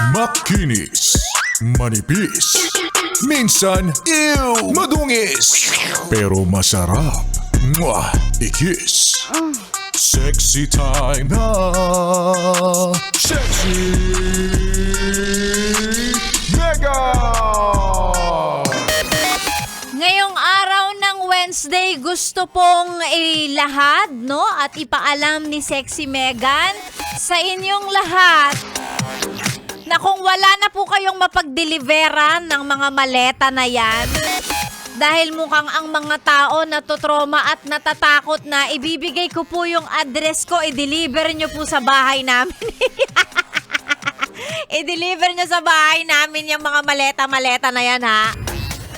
Makinis, manipis, minsan, madungis, pero masarap. Mwah! Ikis. Sexy time na. Sexy Mega! Ngayong araw ng Wednesday, gusto pong ilahad, no? At ipaalam ni Sexy Megan sa inyong lahat na kung wala na po kayong mapag-deliveran ng mga maleta na yan, dahil mukhang ang mga tao natutroma at natatakot na, ibibigay ko po yung address ko, i-deliver nyo po sa bahay namin. I-deliver nyo sa bahay namin yung mga maleta-maleta na yan, ha?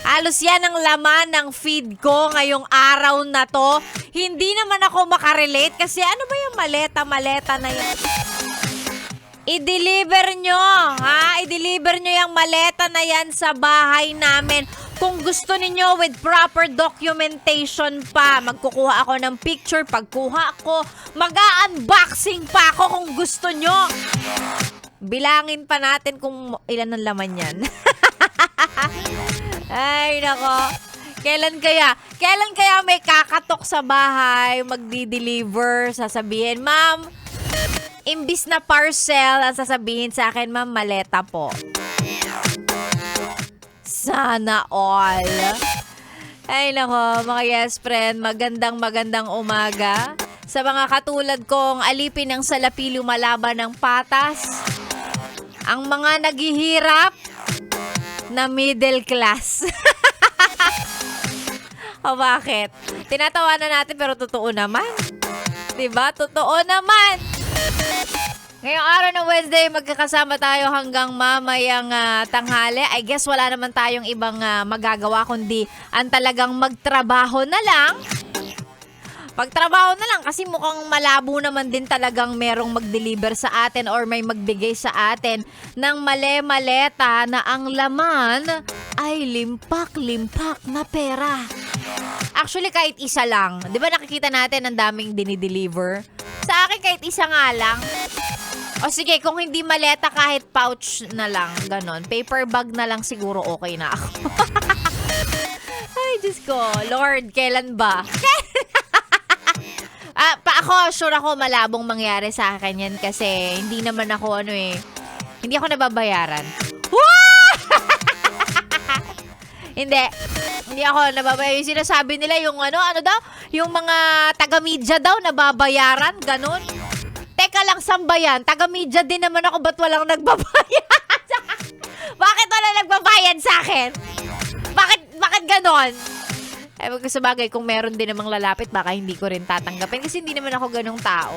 Halos yan ang laman ng feed ko ngayong araw na to. Hindi naman ako makarelate kasi ano ba yung maleta-maleta na yan? I-deliver nyo, ha? I-deliver nyo yung maleta na yan sa bahay namin. Kung gusto ninyo with proper documentation pa, magkukuha ako ng picture. Pagkuha ko, mag-unboxing pa ako kung gusto nyo. Bilangin pa natin kung ilan ang laman yan. Ay, nako. Kailan kaya may kakatok sa bahay, magdi-deliver, sasabihin, ma'am, imbis na parcel, ang sasabihin sa akin, ma'am, maleta po. Sana all. Ay, nako, mga yes friend, magandang umaga. Sa mga katulad kong alipin ng salapi lumalaban ng patas, ang mga naghihirap na middle class. O bakit? Tinatawanan natin pero totoo naman. Diba? Totoo naman. Ngayong araw ng Wednesday, magkakasama tayo hanggang mamayang tanghali. I guess wala naman tayong ibang magagawa kundi ang talagang magtrabaho na lang. Pagtrabaho na lang kasi mukhang malabo naman din talagang merong mag-deliver sa atin or may magbigay sa atin ng male-maleta na ang laman ay limpak-limpak na pera. Actually, kahit isa lang. Di ba nakikita natin ang daming dinideliver? Sa akin, kahit isa nga lang. O sige, kung hindi maleta, kahit pouch na lang. Ganon. Paper bag na lang siguro okay na ako. Ay, Diyos ko. Lord, kailan ba? Ako, sure ako malabong mangyari sa akin yan kasi hindi naman ako hindi ako nababayaran. Hindi ako nababayaran. Yung sinasabi nila yung yung mga taga-media daw nababayaran, ganun. Teka lang, sambayan. Taga-media din naman ako, ba't walang nagbabayad? Bakit wala nagbabayad sa akin? Bakit ganon? Sa bagay, kung meron din namang lalapit, baka hindi ko rin tatanggapin kasi hindi naman ako ganong tao.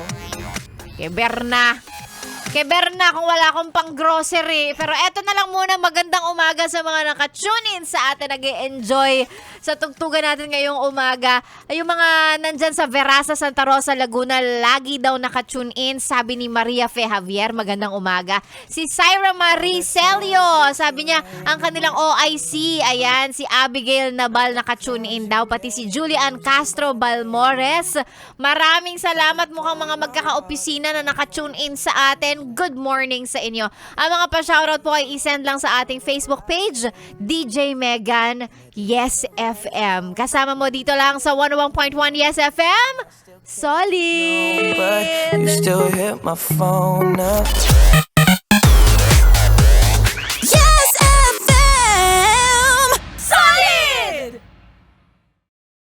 Keberna kung wala akong pang grocery. Pero eto na lang muna, magandang umaga sa mga nakatune in sa atin, nag-e-enjoy sa tugtugan natin ngayong umaga. Yung mga nandyan sa Verasa, Santa Rosa, Laguna, lagi daw nakatune in. Sabi ni Maria Fe Javier, magandang umaga. Si Syra Marie Celio, sabi niya, ang kanilang OIC, ayan, si Abigail Nabal nakatune in daw. Pati si Julian Castro Balmores. Maraming salamat, mukhang mga magkaka-opisina na nakatune in sa atin. Good morning sa inyo. Ang mga pa-shoutout po ay isend lang sa ating Facebook page, DJ Megan Yes FM. Kasama mo dito lang sa 101.1 Yes FM. Solid! But you still hit my phone up.